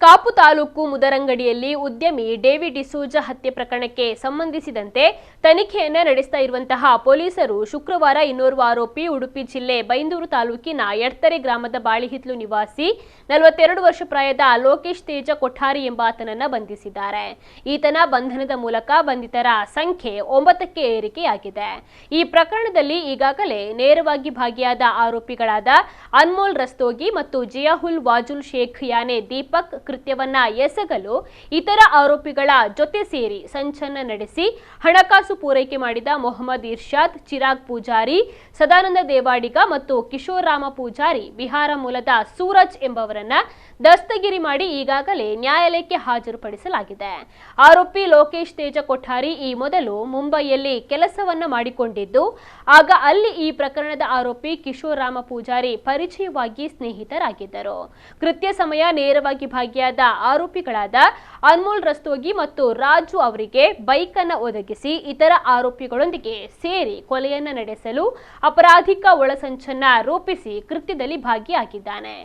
ಕಾಪು ತಾಲೂಕು ಮುದರಂಗಡಿಯಲ್ಲಿ ಉದ್ಯಮಿ ಡೇವಿಡ್ ಡಿಸೋಜಾ ಹತ್ಯೆ ಪ್ರಕರಣಕ್ಕೆ ಸಂಬಂಧಿಸಿದಂತೆ ತನಿಖೆಯನ್ನು ನಡೆಸ್ತಾ ಇರುವಂತಹ ಪೊಲೀಸರು ಶುಕ್ರವಾರ ಇನ್ನೋರ್ವ ಆರೋಪಿ ಉಡುಪಿ ಜಿಲ್ಲೆ ಬೈಂದೂರು ತಾಲೂಕಿನ ಎಡ್ತರೆ ಗ್ರಾಮದ ಬಾಳಿಹಿತ್ಲು ನಿವಾಸಿ 42 ವರ್ಷ ಪ್ರಾಯದ ಲೋಕೇಶ್ ತೇಜ ಕೊಠಾರಿ ಎಂಬಾತನನ್ನ ಬಂಧಿಸಿದ್ದಾರೆ. ಈತನ ಬಂಧನದ ಮೂಲಕ ಬಂಧಿತರ ಸಂಖ್ಯೆ 9ಕ್ಕೆ ಏರಿಕೆಯಾಗಿದೆ. ಈ ಪ್ರಕರಣದಲ್ಲಿ ಈಗಾಗಲೇ ನೇರವಾಗಿ ಭಾಗಿಯಾದ ಆರೋಪಿಗಳಾದ ಅನ್ಮೋಲ್ ರಸ್ತೋಗಿ ಮತ್ತು ಜಿಯಾಹುಲ್ ವಾಜುಲ್ ಶೇಖ್ ಯಾನೆ ದೀಪಕ್ ಕೃತ್ಯವನ್ನ ಎಸಗಲು ಇತರ ಆರೋಪಿಗಳ ಜೊತೆ ಸೇರಿ ಸಂಚನ್ನ ನಡೆಸಿ ಹಣಕಾಸು ಪೂರೈಕೆ ಮಾಡಿದ ಮೊಹಮ್ಮದ್ ಇರ್ಷಾದ್, ಚಿರಾಗ್ ಪೂಜಾರಿ, ಸದಾನಂದ ದೇವಾಡಿಗ ಮತ್ತು ಕಿಶೋರ್ ರಾಮ ಪೂಜಾರಿ, ಬಿಹಾರ ಮೂಲದ ಸೂರಜ್ ಎಂಬವರನ್ನ ದಸ್ತಗಿರಿ ಮಾಡಿ ಈಗಾಗಲೇ ನ್ಯಾಯಾಲಯಕ್ಕೆ ಹಾಜರುಪಡಿಸಲಾಗಿದೆ. ಆರೋಪಿ ಲೋಕೇಶ್ ತೇಜ ಕೊಠಾರಿ ಈ ಮೊದಲು ಮುಂಬೈಯಲ್ಲಿ ಕೆಲಸವನ್ನ ಮಾಡಿಕೊಂಡಿದ್ದು, ಆಗ ಅಲ್ಲಿ ಈ ಪ್ರಕರಣದ ಆರೋಪಿ ಕಿಶೋರ್ ರಾಮ ಪೂಜಾರಿ ಪರಿಚಯವಾಗಿ ಸ್ನೇಹಿತರಾಗಿದ್ದರು. ಕೃತ್ಯ ಸಮಯ ನೇರವಾಗಿ ಭಾಗಿಯಾದ ಆರೋಪಿಗಳಾದ ಅನ್ಮೋಲ್ ರಸ್ತೋಗಿ ಮತ್ತು ರಾಜು ಅವರಿಗೆ ಬೈಕ್ ಅನ್ನು ಒದಗಿಸಿ ಇತರ ಆರೋಪಿಗಳೊಂದಿಗೆ ಸೇರಿ ಕೊಲೆಯನ್ನ ನಡೆಸಲು ಅಪರಾಧಿಕ ಒಳಸಂಚನ್ನ ರೂಪಿಸಿ ಕೃತ್ಯದಲ್ಲಿ ಭಾಗಿಯಾಗಿದ್ದಾನೆ.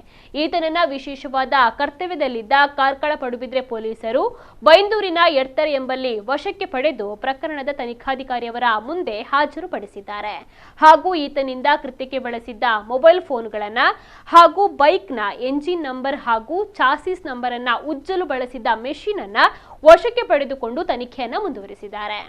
ಈತನನ್ನ ವಿಶೇಷವಾದ ಕರ್ತವ್ಯದಲ್ಲಿದ್ದ ಕಾರ್ಕಳ ಪಡುಬಿದ್ರೆ ಪೊಲೀಸರು ಬೈಂದೂರಿನ ಎಡ್ತರೆ ಎಂಬಲ್ಲಿ ವಶಕ್ಕೆ ಪಡೆದು ಪ್ರಕರಣದ ತನಿಖಾಧಿಕಾರಿಯವರ ಮುಂದೆ ಹಾಜರುಪಡಿಸಿದ್ದಾರೆ. ಹಾಗೂ ಈತನಿಂದ ಕೃತ್ಯಕ್ಕೆ ಬಳಸಿದ್ದ ಮೊಬೈಲ್ ಫೋನ್ಗಳನ್ನ ಹಾಗೂ ಬೈಕ್ನ ಎಂಜಿನ್ ನಂಬರ್ ಹಾಗೂ ಚಾಸಿಸ್ ನಂಬರ್ ಅನ್ನ ಉಜ್ಜಲು ಬಳಸಿದ್ದ ಮೆಷಿನ್ ಅನ್ನ ವಶಕ್ಕೆ ಪಡೆದುಕೊಂಡು ತನಿಖೆಯನ್ನ ಮುಂದುವರಿಸಿದ್ದಾರೆ.